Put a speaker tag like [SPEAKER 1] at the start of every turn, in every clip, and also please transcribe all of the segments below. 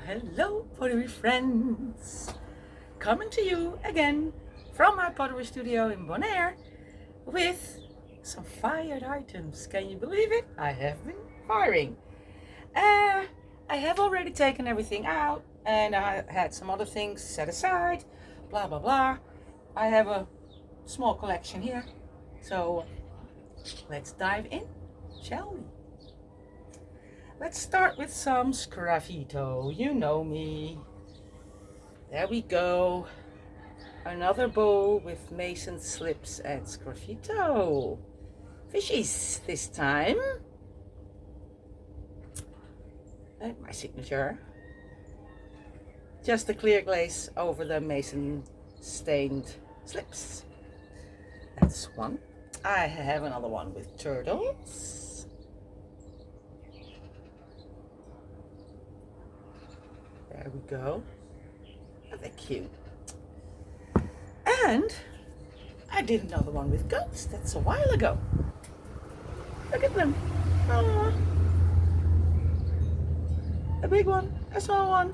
[SPEAKER 1] Hello pottery friends! Coming to you again from my pottery studio in Bonaire with some fired items. Can you believe it? I have been firing. I have already taken everything out and I had some other things set aside, blah blah blah. I have a small collection here, so let's dive in, shall we? Let's start with some sgraffito. You know me. There we go. Another bowl with mason slips and sgraffito. Fishies this time. And my signature. Just a clear glaze over the mason stained slips. That's one. I have another one with turtles. There we go. Oh, they're cute. And I did another one with goats. That's a while ago. Look at them. Aww. A big one, a small one.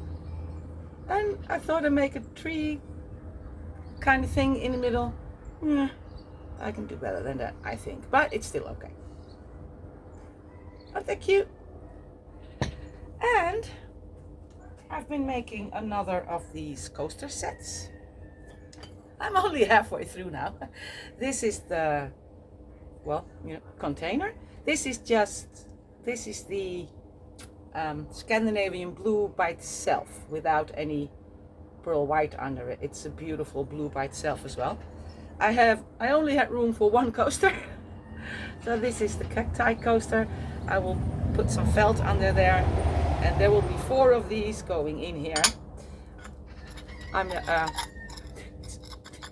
[SPEAKER 1] And I thought I'd make a tree kind of thing in the middle. Yeah, I can do better than that, I think. But it's still okay. Aren't they cute? And I've been making another of these coaster sets. I'm only halfway through now. This is the, well, container. This is the Scandinavian blue by itself without any pearl white under it. It's a beautiful blue by itself as well. I only had room for one coaster. So this is the cacti coaster. I will put some felt under there. And there will be 4 of these going in here.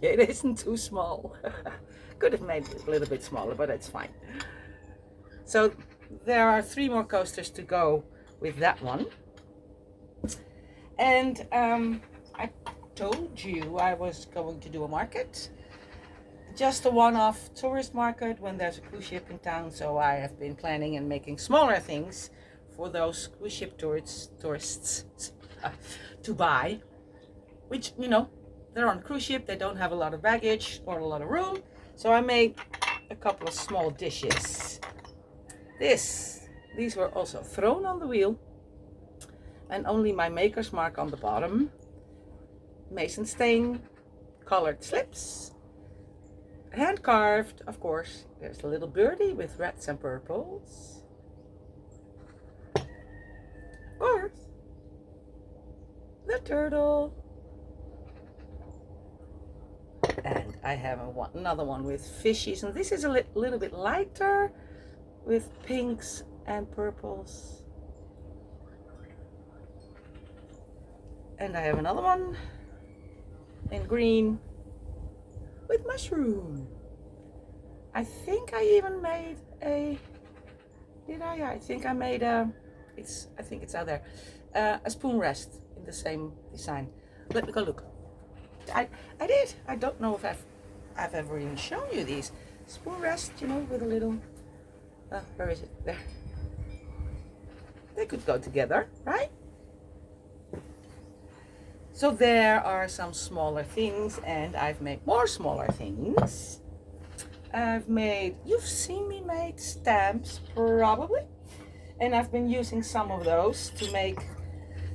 [SPEAKER 1] It isn't too small. Could have made it a little bit smaller, but it's fine. So there are 3 more coasters to go with that one. And I told you I was going to do a market. Just a one-off tourist market when there's a cruise ship in town. So I have been planning and making smaller things for those cruise ship tourists to buy, which, they're on a cruise ship, they don't have a lot of baggage or a lot of room. So I made a couple of small dishes. These were also thrown on the wheel and only my maker's mark on the bottom. Mason stain colored slips, hand carved, of course. There's a little birdie with reds and purples. Course, the turtle. And I have another one with fishies, and this is a little bit lighter with pinks and purples. And I have another one in green with mushroom. I think I even made a, I think I made a, I think it's out there, a spoon rest in the same design. Let me go look. I did. I don't know if I've ever even shown you these spoon rest, with a little, where is it? There. They could go together, right? So there are some smaller things, and I've made more smaller things. You've seen me make stamps probably. And I've been using some of those to make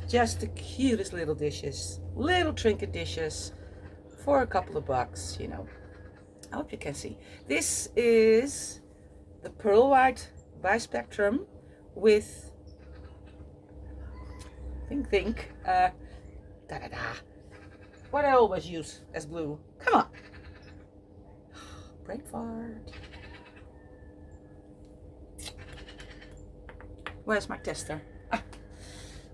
[SPEAKER 1] just the cutest little dishes, little trinket dishes for a couple of bucks, I hope you can see. This is the pearl white bispectrum with think, what I always use as glue. Come on. Brain fart. Where's my tester? Ah.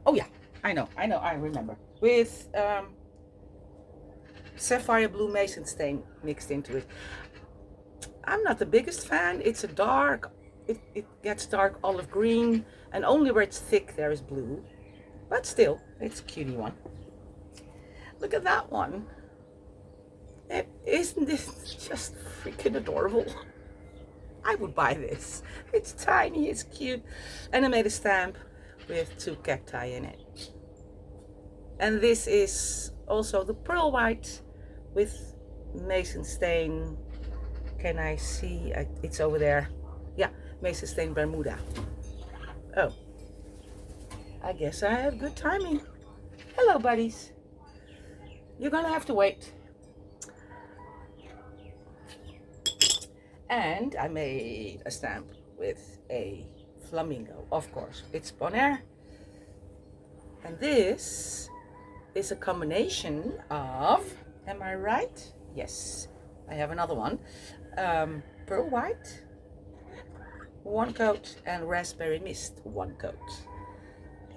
[SPEAKER 1] Oh yeah, I know, I remember. With sapphire blue mason stain mixed into it. I'm not the biggest fan. It's a dark, it gets dark olive green, and only where it's thick there is blue. But still, it's a cutie one. Look at that one. Isn't this just freaking adorable? I would buy this. It's tiny, it's cute. And I made a stamp with 2 cacti in it. And this is also the pearl white with mason stain. Can I see? It's over there. Yeah, mason stain Bermuda. Oh, I guess I have good timing. Hello, buddies. You're gonna have to wait. And I made a stamp with a flamingo, of course. It's Bonaire. And this is a combination of, am I right? Yes, I have another one. Pearl white, one coat, and raspberry mist, one coat.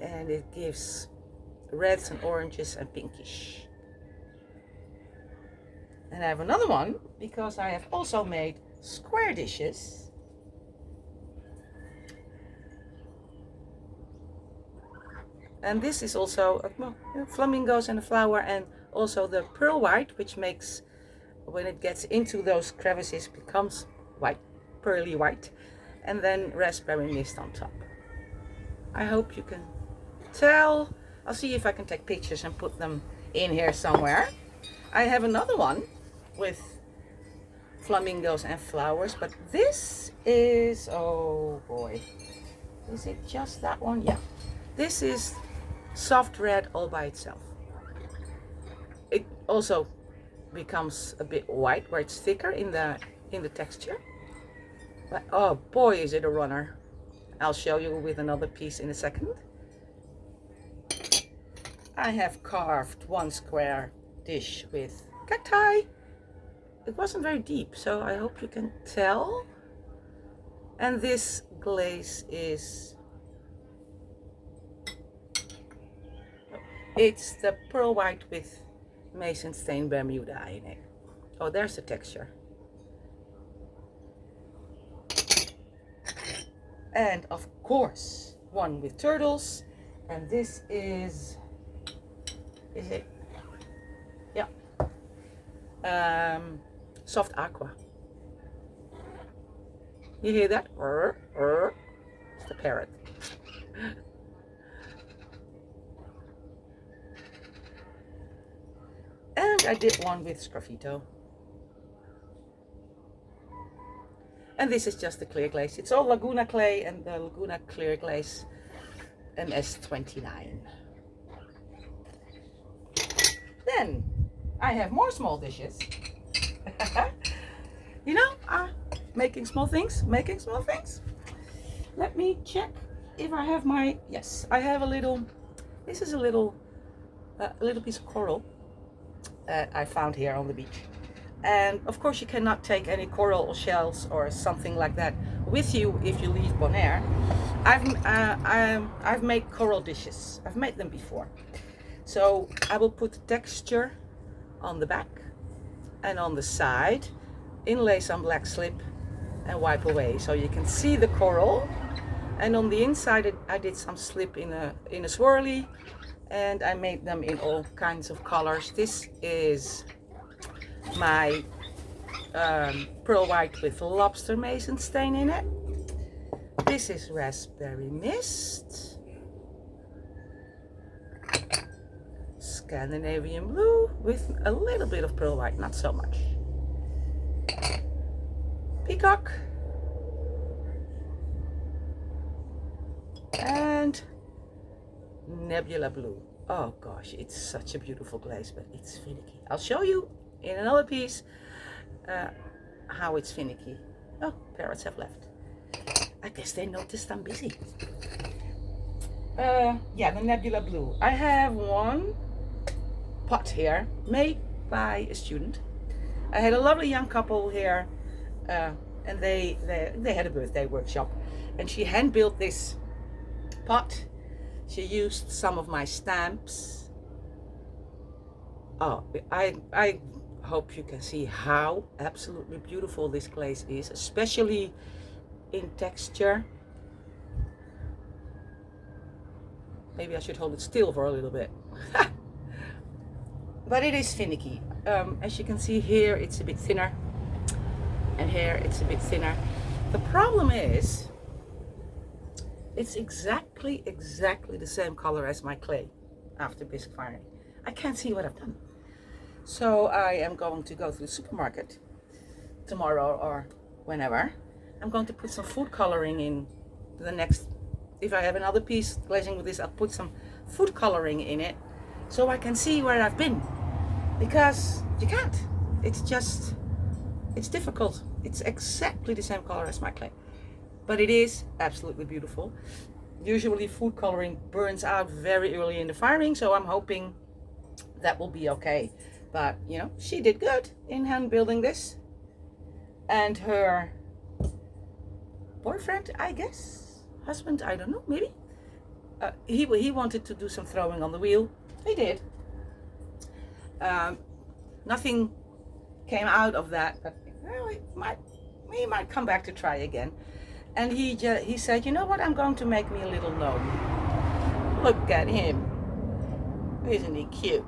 [SPEAKER 1] And it gives reds and oranges and pinkish. And I have another one because I have also made square dishes. And this is also flamingos and a flower, and also the pearl white, which makes, when it gets into those crevices, becomes white, pearly white, and then raspberry mist on top. I hope you can tell. I'll see if I can take pictures and put them in here somewhere. I have another one with flamingos and flowers, but this is, oh boy, is it just that one? Yeah, this is soft red all by itself. It also becomes a bit white where it's thicker in the texture, but oh boy, is it a runner. I'll show you with another piece in a second. I have carved one square dish with cacti. It wasn't very deep, so I hope you can tell. And this glaze is, it's the pearl white with mason stain Bermuda in it. Oh, there's the texture. And of course, one with turtles. And this is it? Yeah. Soft aqua. You hear that? It's the parrot. And I did one with sgraffito. And this is just the clear glaze. It's all Laguna clay and the Laguna clear glaze MS29. Then I have more small dishes. You know, making small things. Let me check if I have my, yes, I have a little, this is a little piece of coral that I found here on the beach. And of course you cannot take any coral shells or something like that with you if you leave Bonaire. I've made coral dishes. I've made them before. So I will put the texture on the back and on the side, inlay some black slip and wipe away so you can see the coral. And on the inside I did some slip in a swirly, and I made them in all kinds of colors. This is my pearl white with lobster mason stain in it. This is raspberry mist, Scandinavian blue with a little bit of pearl white, not so much. Peacock, and nebula blue. Oh gosh, it's such a beautiful glaze, but it's finicky. I'll show you in another piece how it's finicky. Oh, parrots have left. I guess they noticed I'm busy. Yeah, the nebula blue. I have one pot here made by a student. I had a lovely young couple here, and they had a birthday workshop, and she hand built this pot. She used some of my stamps. Oh, I hope you can see how absolutely beautiful this glaze is, especially in texture. Maybe I should hold it still for a little bit. But it is finicky. As you can see here, it's a bit thinner, and here it's a bit thinner. The problem is, it's exactly the same color as my clay. after basic firing. I can't see what I've done. So I am going to go to the supermarket tomorrow or whenever. I'm going to put some food coloring in the next, if I have another piece glazing with this, I'll put some food coloring in it so I can see where I've been, because you can't. It's just, it's difficult. It's exactly the same color as my clay, but it is absolutely beautiful. Usually food coloring burns out very early in the firing, so I'm hoping that will be okay. But you know, she did good in hand building this, and her boyfriend, I guess, husband, I don't know, maybe, he wanted to do some throwing on the wheel. He did. Nothing came out of that, but well, he might come back to try again. And he said, you know what, I'm going to make me a little gnome. Look at him, isn't he cute?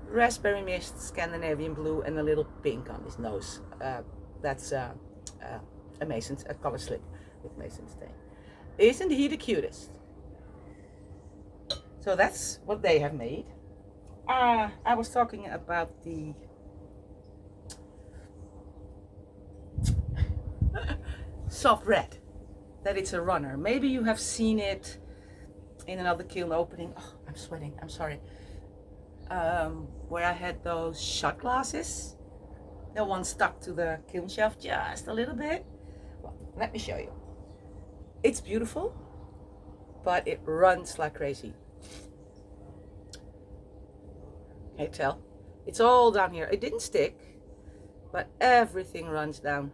[SPEAKER 1] Raspberry mist, Scandinavian blue, and a little pink on his nose. That's a Mason's, a color slip with Mason's stain. Isn't he the cutest? So that's what they have made. I was talking about the soft red, that it's a runner. Maybe you have seen it in another kiln opening. Oh, I'm sweating, I'm sorry. Where I had those shot glasses. The one stuck to the kiln shelf just a little bit. Well, let me show you. It's beautiful, but it runs like crazy. Can you tell? It's all down here. It didn't stick, but everything runs down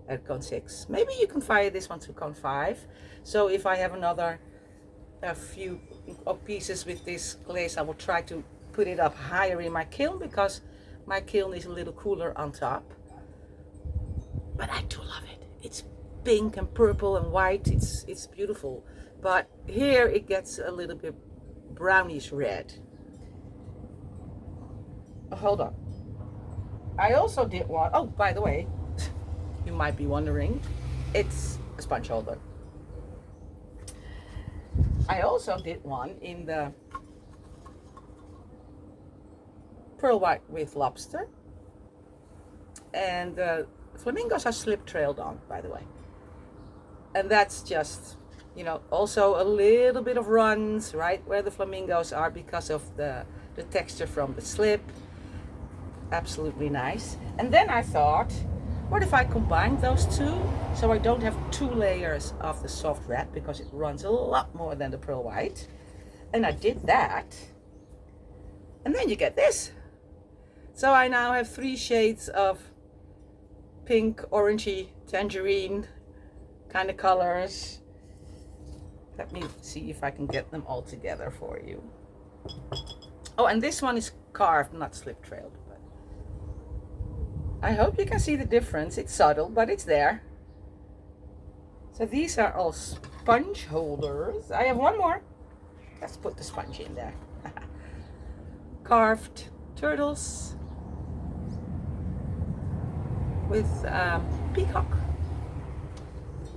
[SPEAKER 1] at cone 6. Maybe you can fire this one to cone 5. So if I have a few pieces with this glaze, I will try to put it up higher in my kiln, because my kiln is a little cooler on top. But I do love it. It's pink and purple and white. It's beautiful. But here it gets a little bit brownish red. Oh, hold on. I also did one. Oh, by the way, you might be wondering, it's a sponge holder. I also did one in the pearl white with lobster, and the flamingos are slip trailed on, by the way, and that's just, you know, also a little bit of runs right where the flamingos are because of the texture from the slip. Absolutely nice. And then I thought, what if I combine those two, so I don't have 2 layers of the soft red, because it runs a lot more than the pearl white. And I did that, and then you get this. So I now have 3 shades of pink, orangey, tangerine kind of colors. Let me see if I can get them all together for you. Oh, and this one is carved, not slip trailed. But I hope you can see the difference. It's subtle, but it's there. So these are all sponge holders. I have one more. Let's put the sponge in there. Carved turtles with peacock.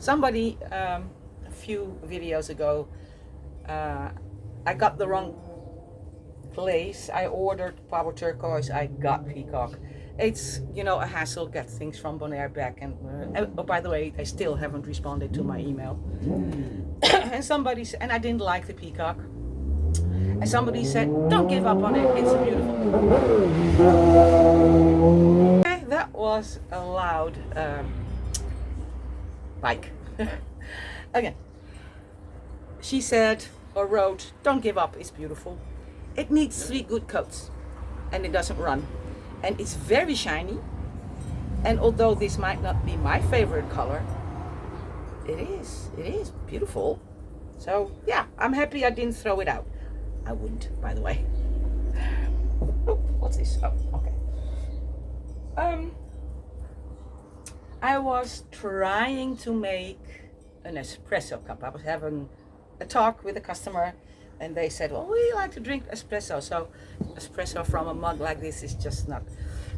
[SPEAKER 1] Somebody a few videos ago, I got the wrong glaze. I ordered power turquoise, I got peacock. It's, you know, a hassle get things from Bonaire back, and oh, by the way, they still haven't responded to my email. And somebody said, and I didn't like the peacock, and somebody said, don't give up on it, it's beautiful. Okay, that was a loud bike. Again, she said or wrote, don't give up, it's beautiful. It needs 3 good coats and it doesn't run, and it's very shiny. And although this might not be my favorite color, it is beautiful. So yeah, I'm happy I didn't throw it out. I wouldn't, by the way. Oh, what's this? Oh, okay. I was trying to make an espresso cup. I was having a talk with a customer, and they said, well, we like to drink espresso. So espresso from a mug like this is just not.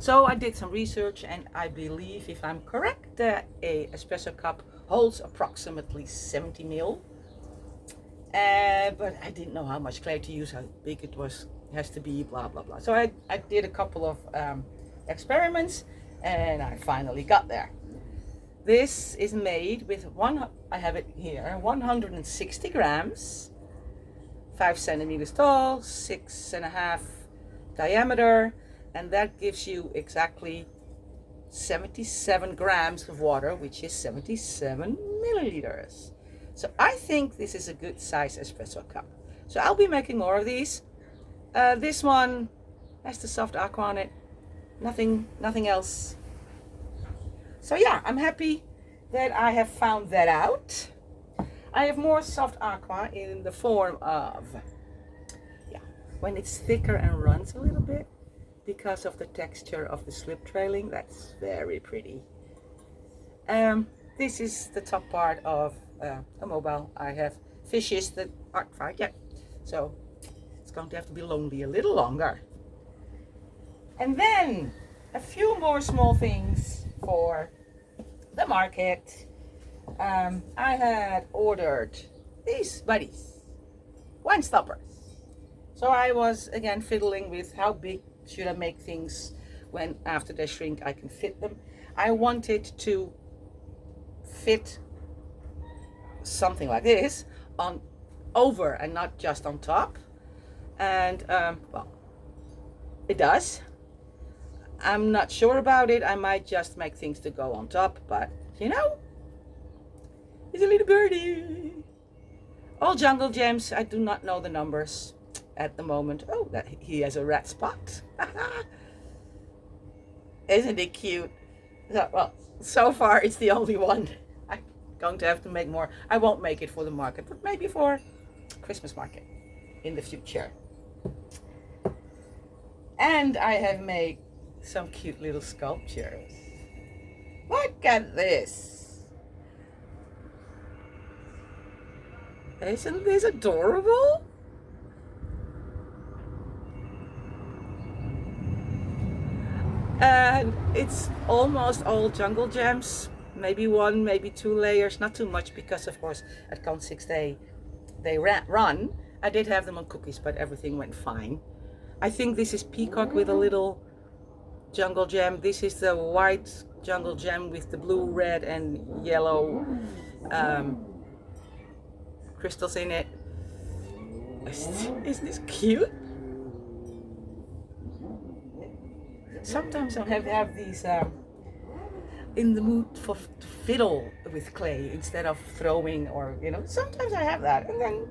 [SPEAKER 1] So I did some research, and I believe, if I'm correct, that a espresso cup holds approximately 70 ml. But I didn't know how much clay to use, how big it was, has to be, blah blah blah. So I did a couple of experiments, and I finally got there. This is made with I have it here, 160 grams, 5 centimeters tall, 6.5 diameter, and that gives you exactly 77 grams of water, which is 77 milliliters. So I think this is a good size espresso cup. So I'll be making more of these. This one has the soft aqua on it, nothing else. So yeah, I'm happy that I have found that out. I have more soft aqua in the form of, yeah, when it's thicker and runs a little bit, because of the texture of the slip trailing, that's very pretty. This is the top part of a mobile. I have fishes that aren't fried yet, so it's going to have to be lonely a little longer. And then a few more small things for the market. I had ordered these buddies, wine stoppers. So I was again fiddling with how big should I make things when after they shrink I can fit them. I wanted to fit something like this on over and not just on top, and well, it does. I'm not sure about it. I might just make things to go on top, but you know, it's a little birdie. All jungle gems. I do not know the numbers at the moment. Oh, that he has a red spot. Isn't it cute? So, well, so far it's the only one. I'm going to have to make more. I won't make it for the market, but maybe for Christmas market in the future. And I have made some cute little sculptures. Look at this. Isn't this adorable? And it's almost all jungle gems. Maybe one, maybe 2 layers, not too much, because of course at Con 6 they run. I did have them on cookies, but everything went fine. I think this is peacock with a little jungle gem. This is the white jungle gem with the blue, red and yellow crystals in it. Isn't this cute? Sometimes I have these in the mood for to fiddle with clay instead of throwing, or you know, sometimes I have that, and then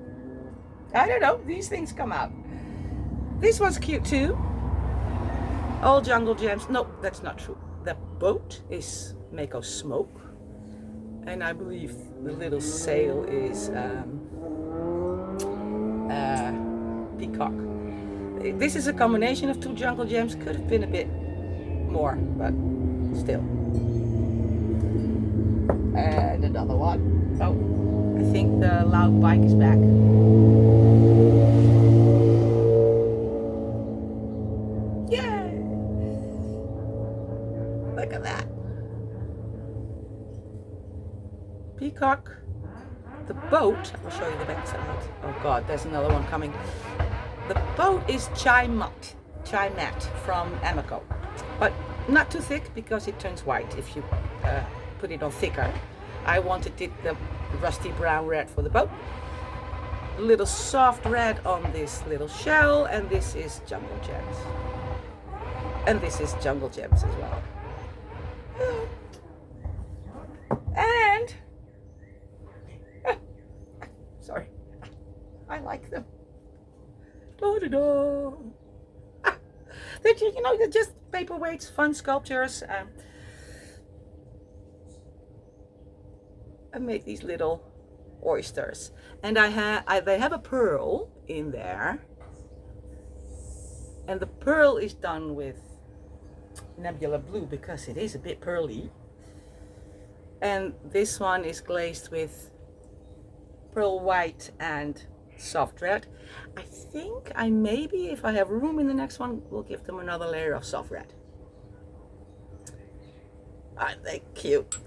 [SPEAKER 1] I don't know, these things come out. This one's cute too. All jungle gems. No, that's not true. The boat is Mako smoke, and I believe the little sail is peacock. This is a combination of 2 jungle gems. Could have been a bit more, but still. And another one. Oh, I think the loud bike is back. Yay! Look at that. Peacock. The boat, I'll show you the back side. Oh God, there's another one coming. The boat is chai mat from Amico, but not too thick because it turns white if you put it on thicker. I wanted it the rusty brown red for the boat. A little soft red on this little shell, and this is jungle gems. And this is jungle gems as well. And sorry, I like them. That, you know, they're just paperweights, fun sculptures. I made these little oysters, and they have a pearl in there, and the pearl is done with nebula blue because it is a bit pearly, and this one is glazed with pearl white and soft red. I think I maybe, if I have room in the next one, will give them another layer of soft red. Aren't they cute?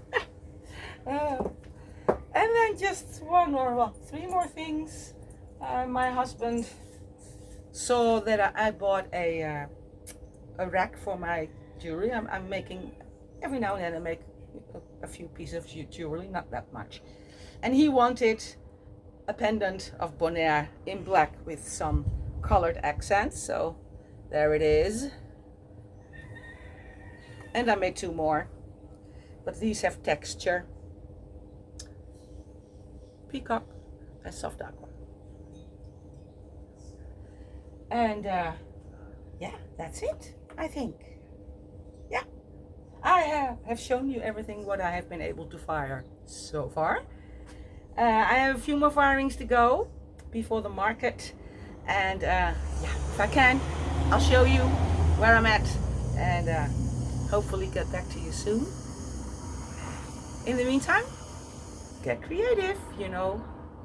[SPEAKER 1] And then just 3 more things. My husband saw that I bought a rack for my jewelry. I'm making, every now and then I make a few pieces of jewelry, not that much. And he wanted a pendant of Bonaire in black with some colored accents. So there it is. And I made 2 more, but these have texture. Peacock and soft aqua. And yeah, that's it, I think. Yeah, I have shown you everything what I have been able to fire so far. I have a few more firings to go before the market, and yeah, if I can, I'll show you where I'm at, and hopefully get back to you soon. In the meantime, get creative, you know,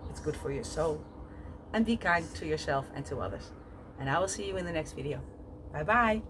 [SPEAKER 1] it's good for your soul, and be kind to yourself and to others. And I will see you in the next video. Bye bye.